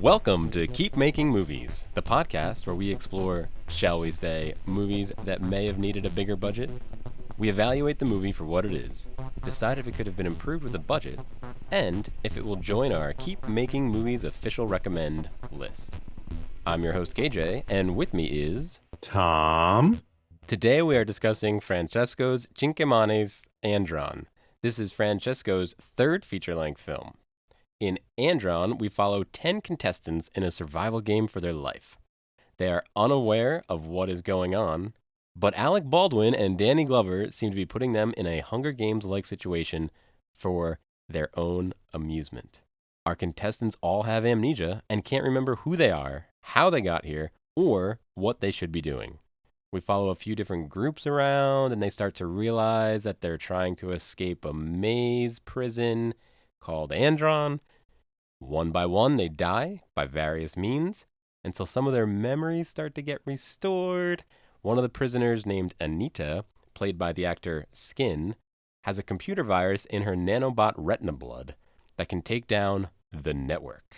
Welcome to Keep Making Movies, the podcast where we explore, shall we say, movies that may have needed a bigger budget. We evaluate the movie for what it is, decide if it could have been improved with a budget, and if it will join our Keep Making Movies official recommend list. I'm your host KJ, and with me is Tom. Today we are discussing Francesco's Cinquemani's Andron. This is Francesco's third feature-length film. In Andron, we follow 10 contestants in a survival game for their life. They are unaware of what is going on, but Alec Baldwin and Danny Glover seem to be putting them in a Hunger Games-like situation for their own amusement. Our contestants all have amnesia and can't remember who they are, how they got here, or what they should be doing. We follow a few different groups around, and they start to realize that they're trying to escape a maze prison called Andron. One by one, they die by various means until some of their memories start to get restored. One of the prisoners, named Anita, played by the actor Skin, has a computer virus in her nanobot retina blood that can take down the network.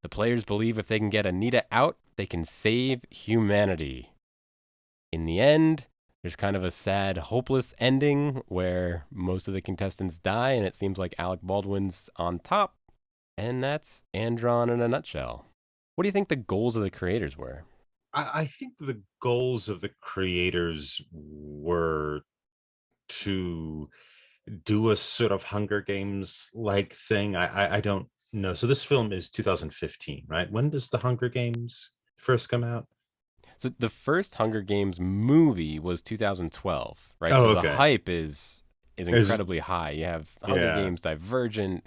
The players believe if they can get Anita out, they can save humanity. In the end, there's kind of a sad, hopeless ending where most of the contestants die, and it seems like Alec Baldwin's on top. And that's Andron in a nutshell. What do you think the goals of the creators were? I think the goals of the creators were to do a sort of Hunger Games like thing. I don't know. So this film is 2015, right? When does the Hunger Games first come out? So the first Hunger Games movie was 2012, right? Oh, So the okay. hype is Is incredibly high. You have Hunger yeah, Games, Divergent,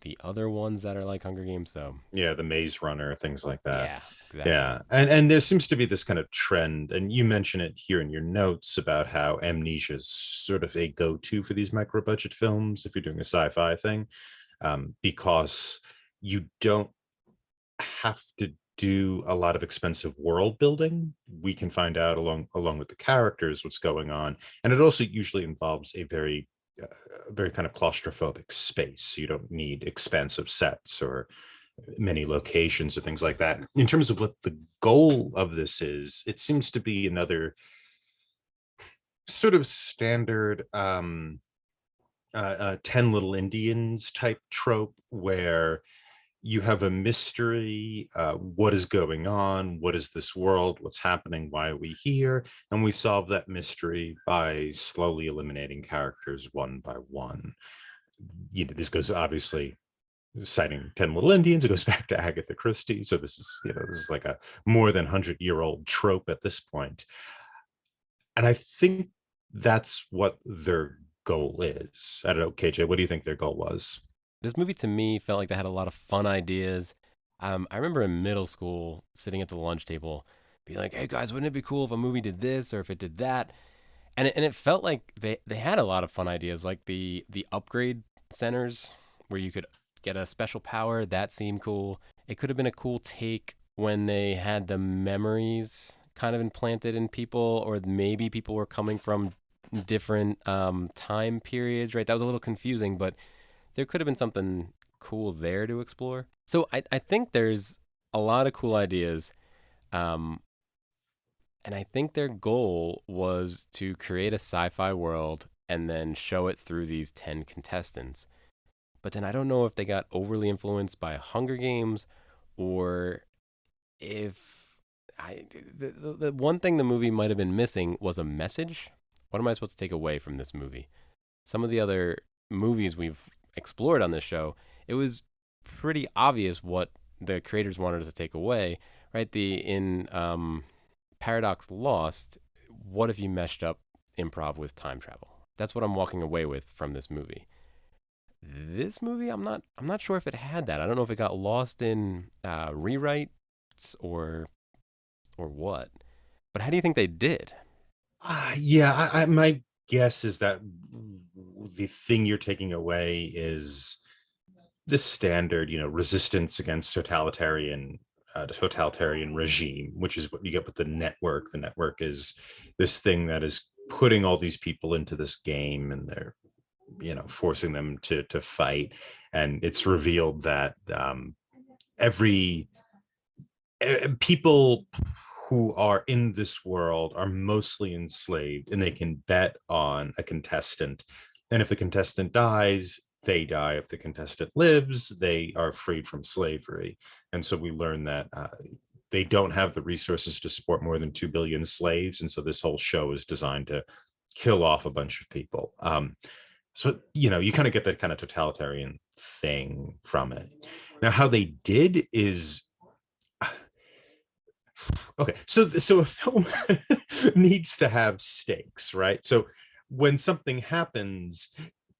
the other ones that are like Hunger Games. So yeah, the Maze Runner, things like that. yeah, exactly. Yeah, and there seems to be this kind of trend, and you mention it here in your notes about how amnesia is sort of a go-to for these micro-budget films if you're doing a sci-fi thing, because you don't have to do a lot of expensive world building. We can find out along with the characters what's going on, and it also usually involves a very kind of claustrophobic space. So you don't need expansive sets or many locations or things like that. In terms of what the goal of this is, it seems to be another sort of standard 10 Little Indians type trope where you have a mystery. What is going on? What is this world? What's happening? Why are we here? And we solve that mystery by slowly eliminating characters one by one. This goes obviously citing 10 Little Indians. It goes back to Agatha Christie. So this is like a more than 100-year-old trope at this point. And I think that's what their goal is. I don't know, KJ, what do you think their goal was? This movie to me felt like they had a lot of fun ideas. I remember in middle school sitting at the lunch table, being like, "Hey guys, wouldn't it be cool if a movie did this or if it did that?" And it felt like they had a lot of fun ideas, like the upgrade centers where you could get a special power. That seemed cool. It could have been a cool take when they had the memories kind of implanted in people, or maybe people were coming from different time periods. Right, that was a little confusing, but there could have been something cool there to explore. So I think there's a lot of cool ideas. Um, and I think their goal was to create a sci fi world and then show it through these 10 contestants. But then I don't know if they got overly influenced by Hunger Games or if the one thing the movie might have been missing was a message. What am I supposed to take away from this movie? Some of the other movies we've explored on this show, it was pretty obvious what the creators wanted us to take away, right? The in Paradox Lost, what if you meshed up improv with time travel? That's what I'm walking away with from this movie. This movie, I'm not sure if it had that. I don't know if it got lost in rewrites or what. But how do you think they did? Yeah, my guess is that the thing you're taking away is the standard, resistance against totalitarian regime, which is what you get with the network. The network is this thing that is putting all these people into this game, and they're forcing them to fight. And it's revealed that every people who are in this world are mostly enslaved, and they can bet on a contestant. And if the contestant dies, they die. If the contestant lives, they are freed from slavery. And so we learn that they don't have the resources to support more than 2 billion slaves. And so this whole show is designed to kill off a bunch of people. So, you kind of get that kind of totalitarian thing from it. Now, how they did is okay. So a film needs to have stakes, right? So when something happens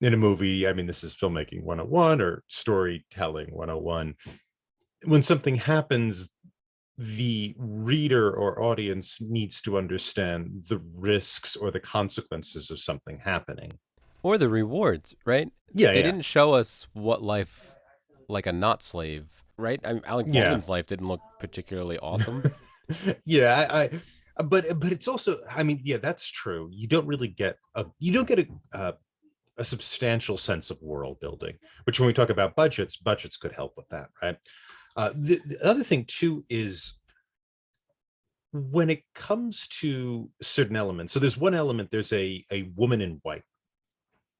in a movie, I mean, this is filmmaking 101 or storytelling 101. When something happens, the reader or audience needs to understand the risks or the consequences of something happening. Or the rewards, right? Yeah, They yeah, didn't show us what life like a not slave, right? I mean, Alec yeah. Baldwin's life didn't look particularly awesome. Yeah, but it's also, I mean, yeah, that's true. You don't get a substantial sense of world building, which when we talk about budgets could help with that, right? The other thing too is when it comes to certain elements. So there's one element. There's a woman in white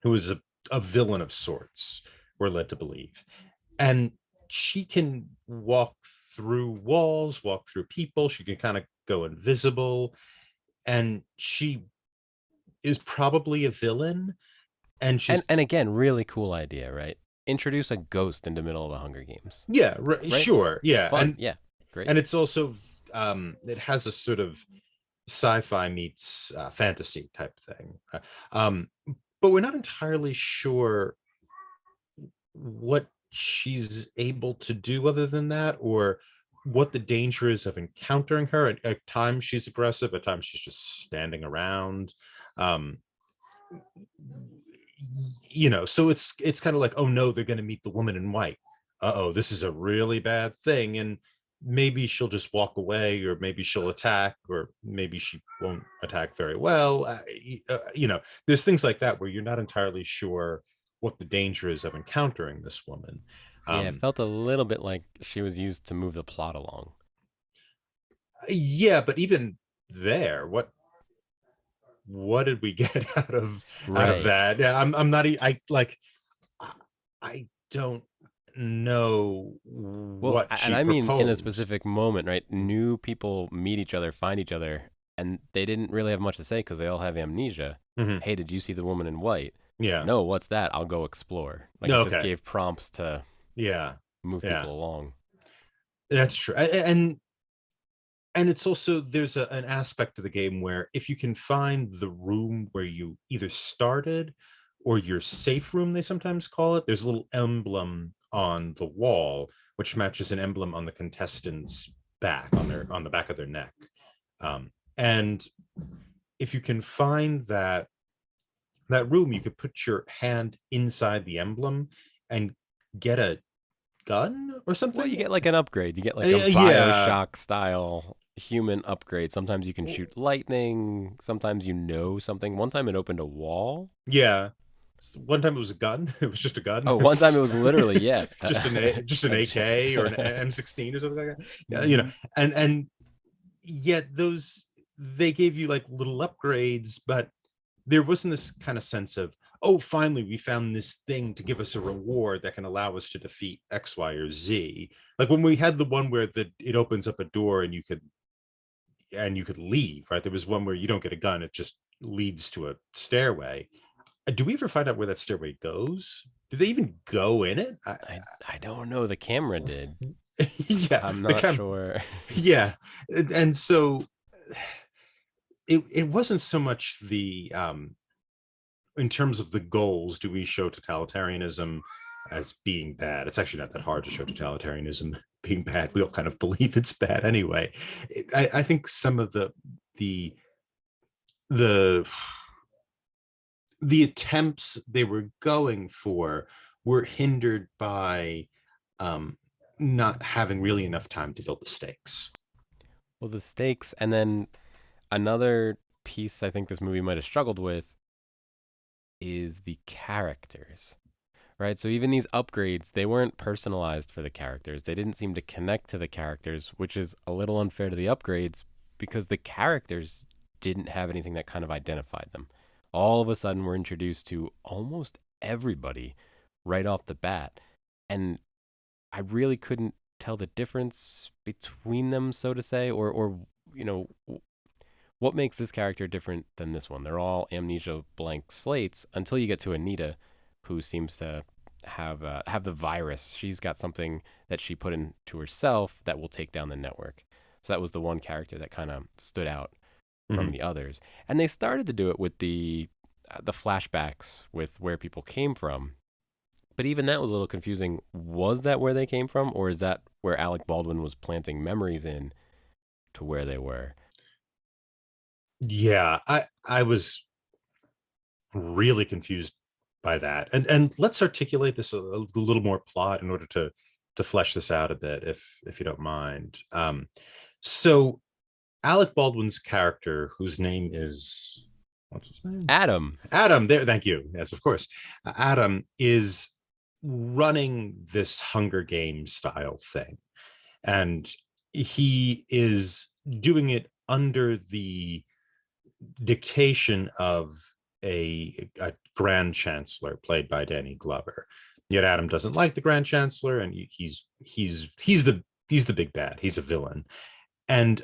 who is a villain of sorts. We're led to believe, and she can walk through walls, walk through people. She can kind of go invisible, and she is probably a villain. And she's And again, really cool idea, right? Introduce a ghost in the middle of the Hunger Games, yeah, right? sure, yeah, Fun, yeah, great. and it's also it has a sort of sci-fi meets fantasy type thing. But we're not entirely sure what she's able to do other than that, or what the danger is of encountering her. At times she's aggressive, at times she's just standing around. Um, so it's kind of like, oh no, they're going to meet the woman in white. Uh-oh, this is a really bad thing. And maybe she'll just walk away, or maybe she'll attack, or maybe she won't attack very well. There's things like that where you're not entirely sure what the danger is of encountering this woman. Yeah, it um felt a little bit like she was used to move the plot along. yeah, but even there, what did we get out of Right. that? Yeah, I'm not I like I don't know Well, what and she I mean in a proposed. specific moment, right? New people meet each other, find each other, and they didn't really have much to say because they all have amnesia. Mhm. Hey, did you see the woman in white? Yeah. No, what's that? I'll go explore. Like it just Okay. gave prompts to Yeah. move Yeah. people along. That's true. And it's also, there's an aspect to the game where if you can find the room where you either started, or your safe room, they sometimes call it, there's a little emblem on the wall which matches an emblem on the contestant's back, on the back of their neck. And if you can find that room, you could put your hand inside the emblem and get a gun or Well, you something. get like an upgrade. You get like a Yeah. Bioshock style human upgrade. Sometimes you can shoot lightning. Sometimes you know something. One time it opened a wall. Yeah. One time it was a gun. It was just a gun. Oh, one time it was literally, yeah, just an a AK or an M16 or something like that. Yeah, Mhm. and yet those, they gave you like little upgrades, but there wasn't this kind of sense of, oh, finally we found this thing to give us a reward that can allow us to defeat X, Y, or Z. Like when we had the one where it opens up a door and you could leave, right? There was one where you don't get a gun, it just leads to a stairway. Do we ever find out where that stairway goes? Do they even go in it? I don't know. The camera did. Yeah, I'm the not kind sure. yeah. And so it wasn't so much the in terms of the goals, do we show totalitarianism as being bad? It's actually not that hard to show totalitarianism being bad. We all kind of believe it's bad anyway. I think some of the the the attempts they were going for were hindered by um, not having really enough time to build the stakes. Well, the stakes, and then another piece I think this movie might have struggled with is the characters, Right? So even these upgrades, they weren't personalized for the characters. They didn't seem to connect to the characters, which is a little unfair to the upgrades because the characters didn't have anything that kind of identified them. All of a sudden, we're introduced to almost everybody right off the bat. And I really couldn't tell the difference between them, so to say, or you know, what makes this character different than this one? They're all amnesia blank slates until you get to Anita, who seems to have the virus. She's got something that she put into herself that will take down the network. So that was the one character that kind of stood out from Mm-hmm. the others. And they started to do it with the flashbacks with where people came from. But even that was a little confusing. Was that where they came from, or is that where Alec Baldwin was planting memories in to where they were? Yeah, I was really confused by that. And let's articulate this a little more plot in order to flesh this out a bit, if you don't mind. So Alec Baldwin's character, whose name is, what's his name? Adam. Adam. There, thank you. Yes, of course. Adam is running this Hunger Games style thing, and he is doing it under the dictation of a grand chancellor played by Danny Glover. Yet Adam doesn't like the grand chancellor, and he's the big bad. He's a villain, and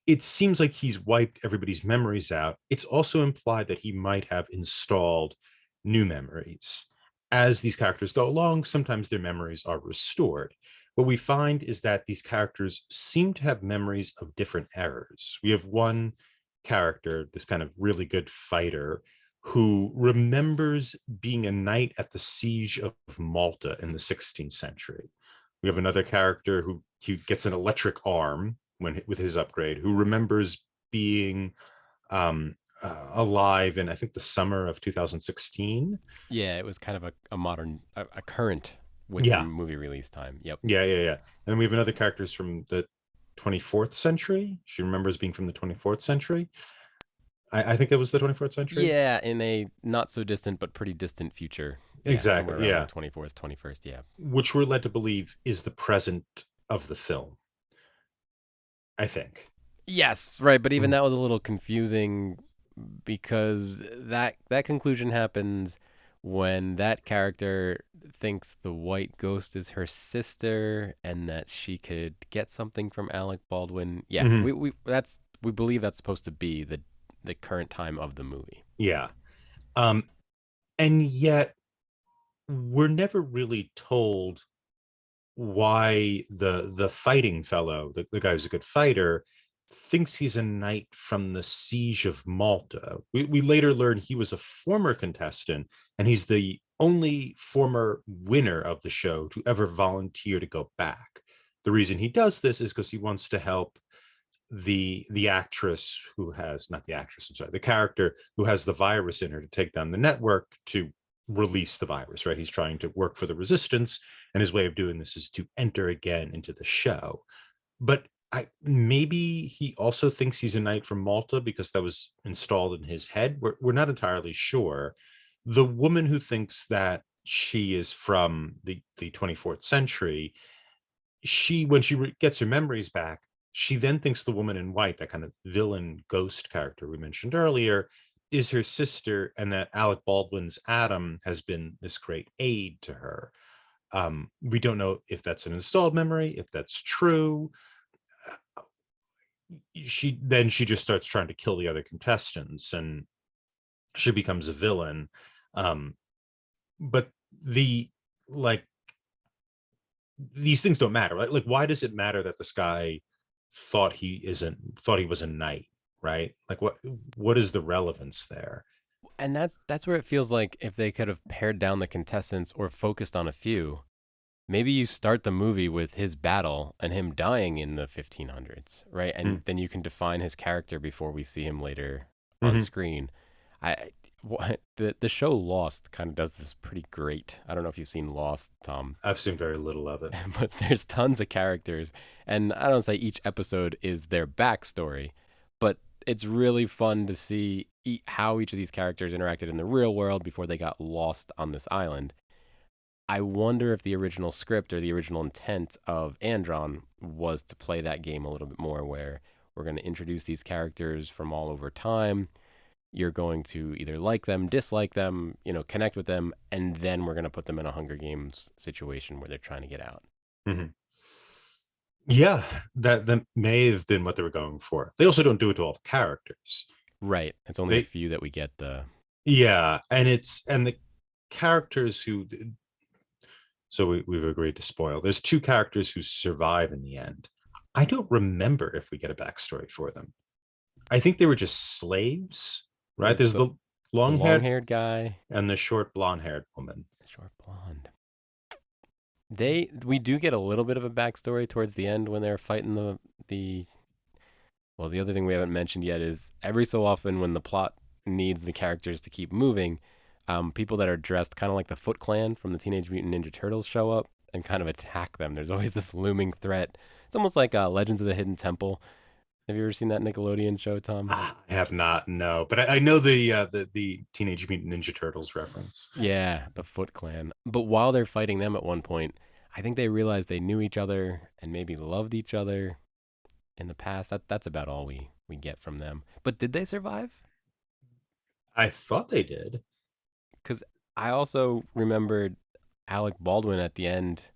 it seems like he's wiped everybody's memories out. It's also implied that he might have installed new memories. As these characters go along, sometimes their memories are restored. What we find is that these characters seem to have memories of different eras. We have one character, this kind of really good fighter, who remembers being a knight at the siege of Malta in the 16th century. We have another character who gets an electric arm when with his upgrade, who remembers being alive in, I think, the summer of 2016. Yeah, it was kind of a modern, a current with the Yeah, movie release time. Yep. yeah. And then we have another characters from the 24th century. She remembers being from the 24th century. I think it was the 24th century. Yeah, in a not so distant but pretty distant future. Yeah, somewhere Exactly. around the Yeah, 24th, 21st. Yeah. which we're led to believe is the present of the film. I think. Yes, right. But even Mhm. that was a little confusing because that conclusion happens when that character thinks the white ghost is her sister and that she could get something from Alec Baldwin. Yeah, Mhm. we believe that's supposed to be the current time of the movie. Yeah. Um, and yet we're never really told why the fighting fellow, the guy who's a good fighter, thinks he's a knight from the siege of Malta. We later learn he was a former contestant, and he's the only former winner of the show to ever volunteer to go back. The reason he does this is because he wants to help the actress who has, not the actress, I'm sorry, the character who has the virus in her, to take down the network to release the virus. Right, he's trying to work for the resistance, and his way of doing this is to enter again into the show. But maybe he also thinks he's a knight from Malta because that was installed in his head. We're not entirely sure. The woman who thinks that she is from the 24th century, when she gets her memories back, she then thinks the woman in white, that kind of villain ghost character we mentioned earlier, is her sister, and that Alec Baldwin's Adam has been this great aid to her. We don't know if that's an installed memory, if that's true. She just starts trying to kill the other contestants, and she becomes a villain. Um, but the like these things don't matter, right? Like, why does it matter that this guy thought he was a knight, right? Like, what is the relevance there? And that's where it feels like if they could have pared down the contestants or focused on a few, maybe you start the movie with his battle and him dying in the 1500s, right? And Mm-hmm. then you can define his character before we see him later on Mm-hmm. screen. I the show Lost kind of does this pretty great. I don't know if you've seen Lost, Tom, I've seen very little of it. but there's tons of characters, and I don't say each episode is their backstory, but it's really fun to see how each of these characters interacted in the real world before they got lost on this island. I wonder if the original script or the original intent of Andron was to play that game a little bit more, where we're going to introduce these characters from all over time. You're going to either like them, dislike them, connect with them, and then we're going to put them in a Hunger Games situation where they're trying to get out. Mhm. Yeah, that may have been what they were going for. They also don't do it to all the characters. Right. It's only a They few that we get the. Yeah, and the characters who so we've agreed to spoil. There's two characters who survive in the end. I don't remember if we get a backstory for them. I think they were just slaves, right? There's There's the the the long long haired haired guy, and the short blonde haired woman. the short blonde. We do get a little bit of a backstory towards the end when they're fighting the well, the other thing we haven't mentioned yet is every so often when the plot needs the characters to keep moving, people that are dressed kind of like the Foot Clan from the Teenage Mutant Ninja Turtles show up and kind of attack them. There's always this looming threat. It's almost like Legends of the Hidden Temple. Have you ever seen that Nickelodeon show, Tom? I have not, no, but I know the Teenage Mutant Ninja Turtles reference. Yeah, the Foot Clan. But while they're fighting them at one point, I think they realized they knew each other and maybe loved each other in the past. That's about all we get from them. But did they survive? I thought they did. Because I also remembered Alec Baldwin at the end,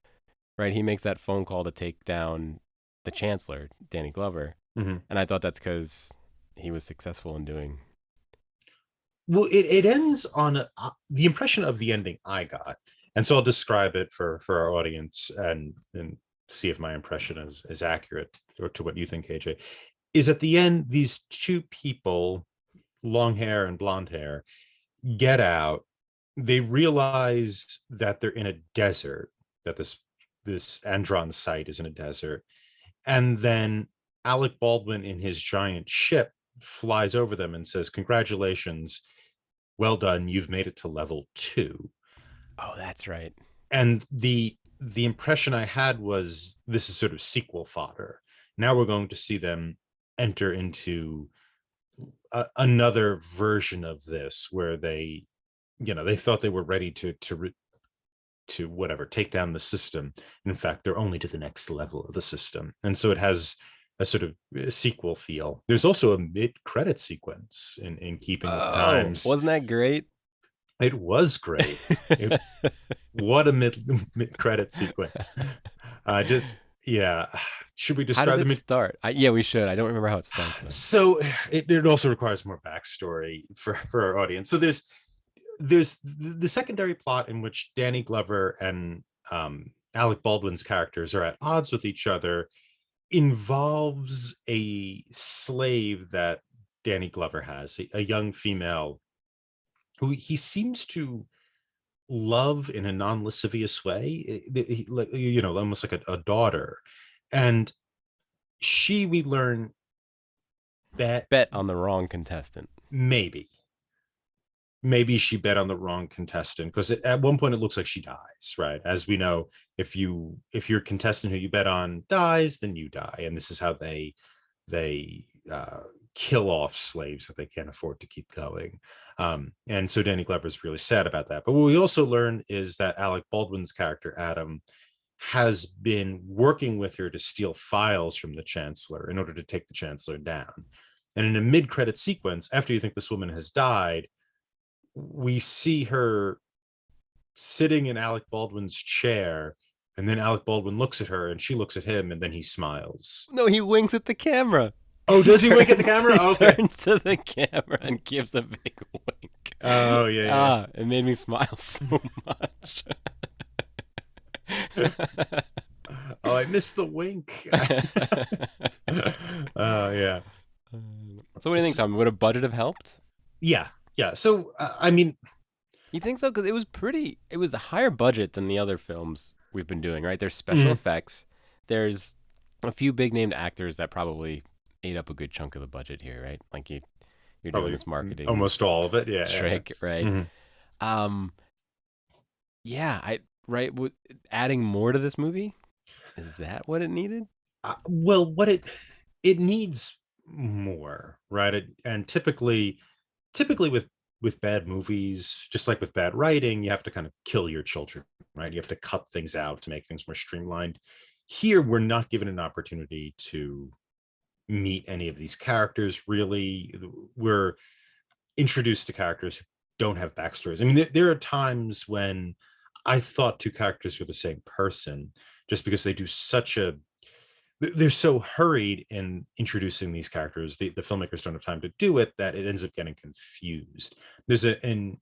right? He makes that phone call to take down the Chancellor, Danny Glover. Mm-hmm. And I thought that's because he was successful in doing. Well, it ends on the impression of the ending I got, and so I'll describe it for our audience and see if my impression is accurate or to what you think, KJ. Is at the end these two people, long hair and blonde hair, get out. They realize that they're in a desert. That this Andron site is in a desert, and then Alec Baldwin in his giant ship flies over them and says, "Congratulations, well done, you've made it to level 2." Oh, that's right. And the impression I had was this is sort of sequel fodder. Now we're going to see them enter into another version of this where they thought they were ready to whatever take down the system. In fact, they're only to the next level of the system, and so it has a sort of sequel feel. There's also a mid-credit sequence in keeping with Oh, times. wasn't that great? It was great. It, what a mid credit sequence. Just yeah. Should we How does describe the it mid? start? Yeah, we should. I don't remember how it starts though. So it also requires more backstory for our audience. So there's the secondary plot in which Danny Glover and Alec Baldwin's characters are at odds with each other, involves a slave that Danny Glover has, a young female who he seems to love in a non-lascivious way, almost like a daughter. And we learn that Bet on the wrong contestant. maybe she bet on the wrong contestant, because at one point it looks like she dies, right? As we know, if your contestant who you bet on dies, then you die, and this is how they kill off slaves that they can't afford to keep going. And so Danny Glover is really sad about that. But what we also learn is that Alec Baldwin's character, Adam, has been working with her to steal files from the Chancellor in order to take the Chancellor down. And in a mid-credit sequence, after you think this woman has died, we see her sitting in Alec Baldwin's chair, and then Alec Baldwin looks at her and she looks at him, and then he smiles. No, he winks at the camera. Oh, does he wink at the camera? He Okay. turns to the camera and gives a big wink. Oh, yeah. It made me smile so much. Oh, I missed the wink. Oh, yeah. So what do you think, Tom? Would a budget have helped? Yeah. Yeah. So, I mean, You think so? Because it was a higher budget than the other films we've been doing, right? There's special effects. There's a few big named actors that probably ate up a good chunk of the budget here, right? Like you're doing probably this marketing almost all of it. Yeah. trick, right? Mm-hmm. Yeah, right. Adding more to this movie, is that what it needed? Well, what it needs more, right? And typically with with bad movies, just like with bad writing, you have to kind of kill your children, right? You have to cut things out to make things more streamlined. Here, we're not given an opportunity to meet any of these characters really. We're introduced to characters who don't have backstories. I mean, there are times when I thought two characters were the same person, just because they do such a they're so hurried in introducing these characters. The filmmakers don't have time to do it, that it ends up getting confused. There's an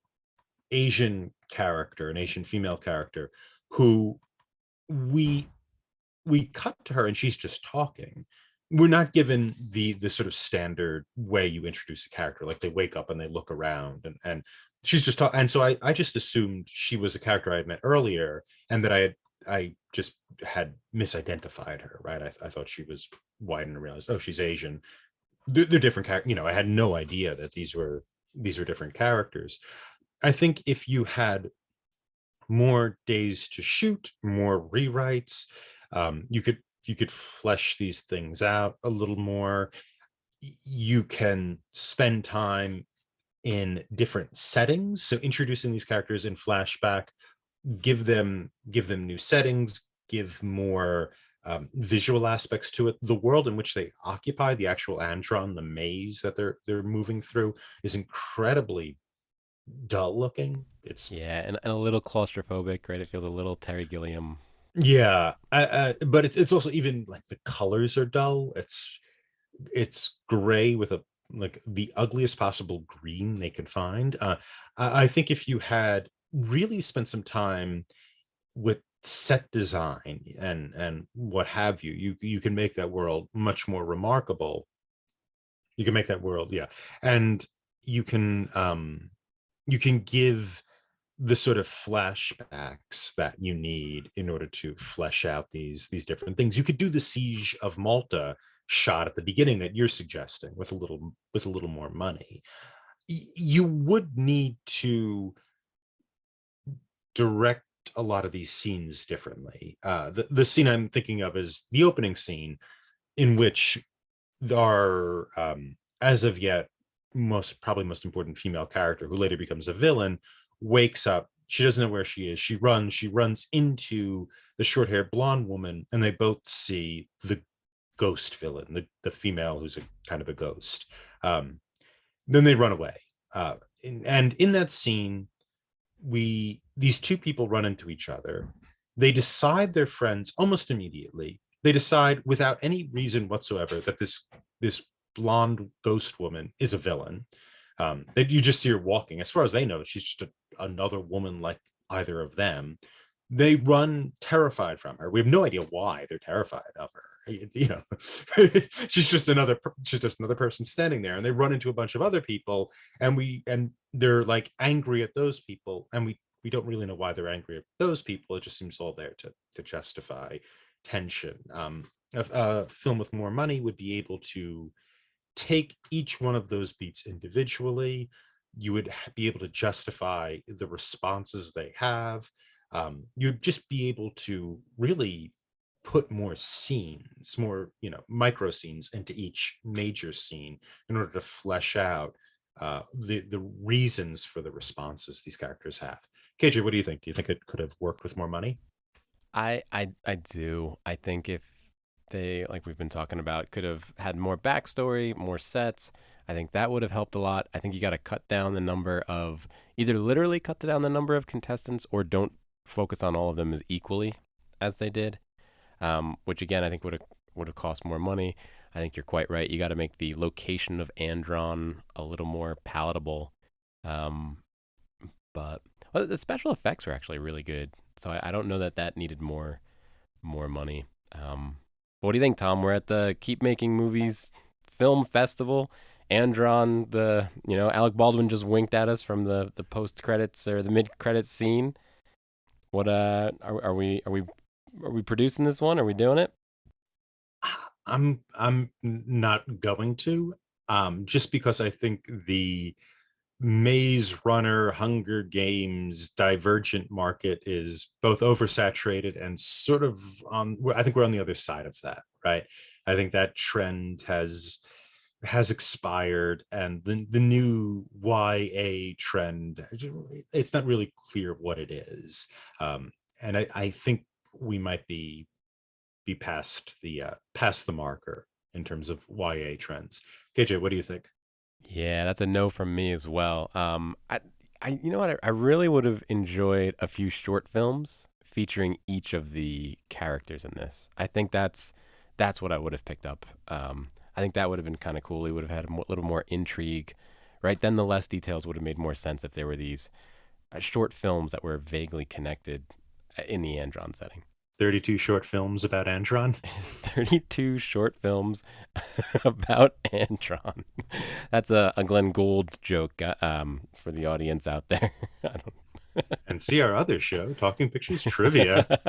Asian character, an Asian female character, who we we cut to her and she's just talking. We're not given the sort of standard way you introduce a character, like they wake up and they look around and she's just talking. And so I just assumed she was a character I had met earlier, and that I just had misidentified her, right? I thought she was white and I realized, oh, she's Asian. They're different characters. I had no idea that these were different characters. I think if you had more days to shoot, more rewrites, you could flesh these things out a little more. You can spend time in different settings, so introducing these characters in flashback, give them new settings, give more visual aspects to it. The world in which they occupy, the actual Andron, the maze that they're moving through, is incredibly dull looking. It's Yeah, and a little claustrophobic, right? It feels a little Terry Gilliam. Yeah, but it's also, even like the colors are dull. It's gray with a like the ugliest possible green they can find. I think if you had really spent some time with set design and what have you, you can make that world much more remarkable. You can make that world, yeah, and you can um you can give the sort of flashbacks that you need in order to flesh out these different things. You could do the Siege of Malta shot at the beginning that you're suggesting with a little more money. You would need to direct a lot of these scenes differently. The scene I'm thinking of is the opening scene, in which our as of yet most important female character, who later becomes a villain, wakes up. She doesn't know where she is. She runs into the short-haired blonde woman, and they both see the ghost villain, the female who's a kind of a ghost. Then they run away. And in that scene, these two people run into each other. They decide they're friends almost immediately. They decide without any reason whatsoever that this blonde ghost woman is a villain. That you just see her walking. As far as they know, she's just another woman like either of them. They run terrified from her. We have no idea why they're terrified of her. She's just another person standing there, and they run into a bunch of other people, and they're like angry at those people, and we don't really know why they're angry at those people. It just seems all there to justify tension. A film with more money would be able to take each one of those beats individually. You would be able to justify the responses they have. You'd just be able to really put more scenes, more micro scenes into each major scene, in order to flesh out the reasons for the responses these characters have. KJ, what do you think? Do you think it could have worked with more money? I do. I think if they, like we've been talking about, could have had more backstory, more sets, I think that would have helped a lot. I think you got to cut down the number of, either literally cut down the number of contestants, or don't focus on all of them as equally as they did. Which again I think would have cost more money. I think you're quite right. You got to make the location of Andron a little more palatable. Um, but well, the special effects were actually really good, so I don't know that that needed more money. What do you think, Tom? We're at the Keep Making Movies Film Festival. Andron, the Alec Baldwin just winked at us from the post credits or the mid credits scene. What are we producing this one? Are we doing it? I'm not going to, just because I think the Maze Runner, Hunger Games, Divergent market is both oversaturated and sort of on. I think we're on the other side of that, right? I think that trend has has expired, and the new YA trend, it's not really clear what it is. And I think we might be past the marker in terms of YA trends. KJ, what do you think? Yeah, that's a no from me as well. You know what? I really would have enjoyed a few short films featuring each of the characters in this. I think that's what I would have picked up. I think that would have been kind of cool. We would have had a little more intrigue, right? Then the less details would have made more sense if there were these short films that were vaguely connected in the Andron setting. 32 short films about Andron. 32 short films about Andron. That's a Glenn Gould joke for the audience out there. I And see our other show, Talking Pictures Trivia. don't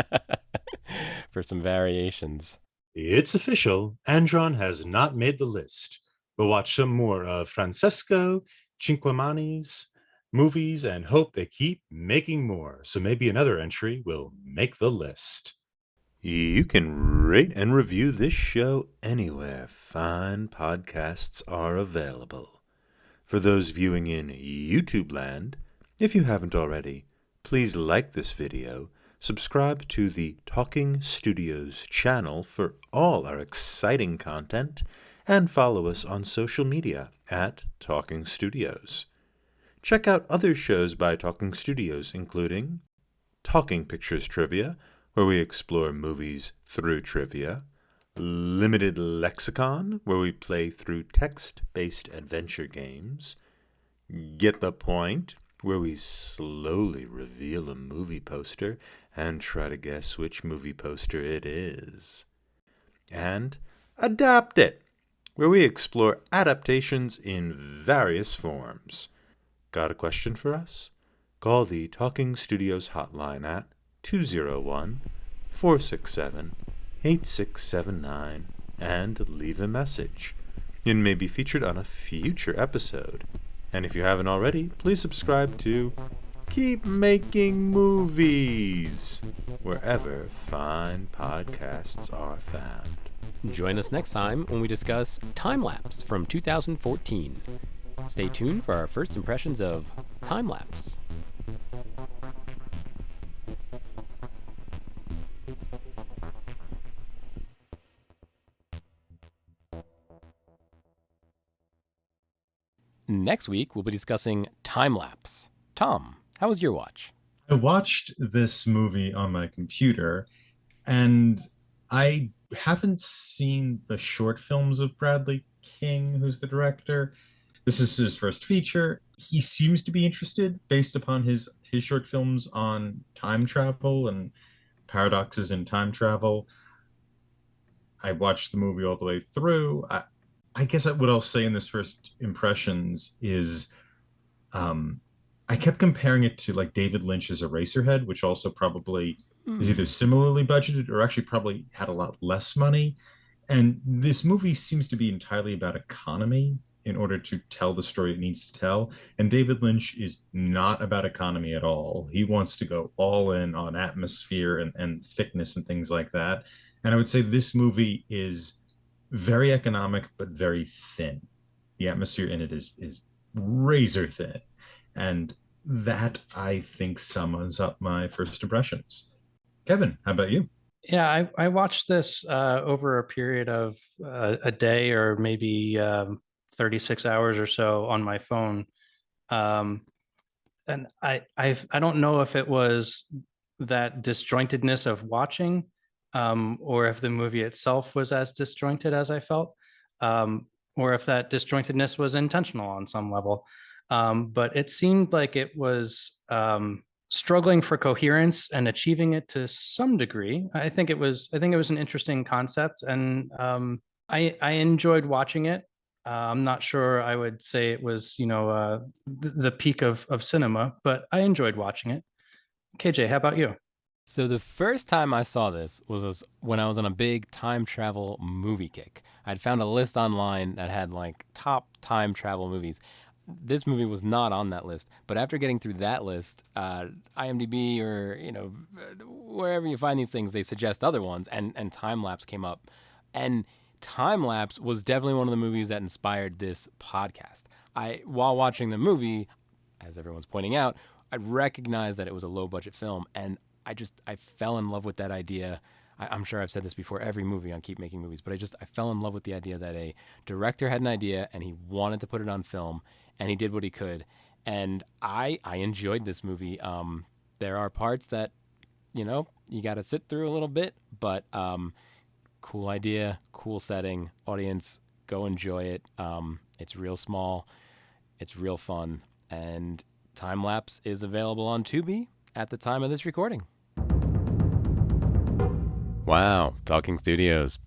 for some variations. It's official. Andron has not made the list. We'll watch some more of Francesco Cinquemani's movies and hope they keep making more. So maybe another entry will make the list. You can rate and review this show anywhere fine podcasts are available. For those viewing in YouTube land, if you haven't already, please like this video, subscribe to the Talking Studios channel for all our exciting content, and follow us on social media at Talking Studios. Check out other shows by Talking Studios, including Talking Pictures Trivia, where we explore movies through trivia, Limited Lexicon, where we play through text-based adventure games, Get the Point, where we slowly reveal a movie poster and try to guess which movie poster it is, and Adapt It, where we explore adaptations in various forms. Got a question for us? Call the Talking Studios hotline at 201-467-8679 and leave a message. It may be featured on a future episode. And if you haven't already, please subscribe to Keep Making Movies wherever fine podcasts are found. Join us next time when we discuss Time Lapse from 2014. Stay tuned for our first impressions of Time Lapse. Next week, we'll be discussing Time Lapse. Tom, how was your watch? I watched this movie on my computer, and I haven't seen the short films of Bradley King, who's the director. This is his first feature. He seems to be interested based upon his short films on time travel and paradoxes in time travel. I watched the movie all the way through. I guess what I'll say in this first impressions is um, I kept comparing it to like David Lynch's Eraserhead, which also probably is either similarly budgeted or actually probably had a lot less money. And this movie seems to be entirely about economy in order to tell the story it needs to tell. And David Lynch is not about economy at all. He wants to go all in on atmosphere and thickness and things like that. And I would say this movie is very economic, but very thin. The atmosphere in it is razor thin. And that I think sums up my first impressions. Kevin, how about you? Yeah, I watched this over a period of a day or maybe 36 hours or so on my phone. Um, and I don't know if it was that disjointedness of watching, or if the movie itself was as disjointed as I felt, or if that disjointedness was intentional on some level. But it seemed like it was struggling for coherence and achieving it to some degree. I think it was an interesting concept, and I enjoyed watching it. I'm not sure I would say it was, the peak of cinema, but I enjoyed watching it. KJ, how about you? So the first time I saw this was when I was on a big time travel movie kick. I'd found a list online that had like top time travel movies. This movie was not on that list, but after getting through that list, IMDb or wherever you find these things, they suggest other ones, and Time Lapse came up, and Time Lapse was definitely one of the movies that inspired this podcast. While watching the movie, as everyone's pointing out, I recognized that it was a low budget film, and I fell in love with that idea. I'm sure I've said this before every movie on Keep Making Movies, but I fell in love with the idea that a director had an idea and he wanted to put it on film, and he did what he could. And I enjoyed this movie. There are parts that, you got to sit through a little bit, but cool idea, cool setting, audience, go enjoy it. It's real small, it's real fun, and Time Lapse is available on Tubi at the time of this recording. Wow, Talking Studios,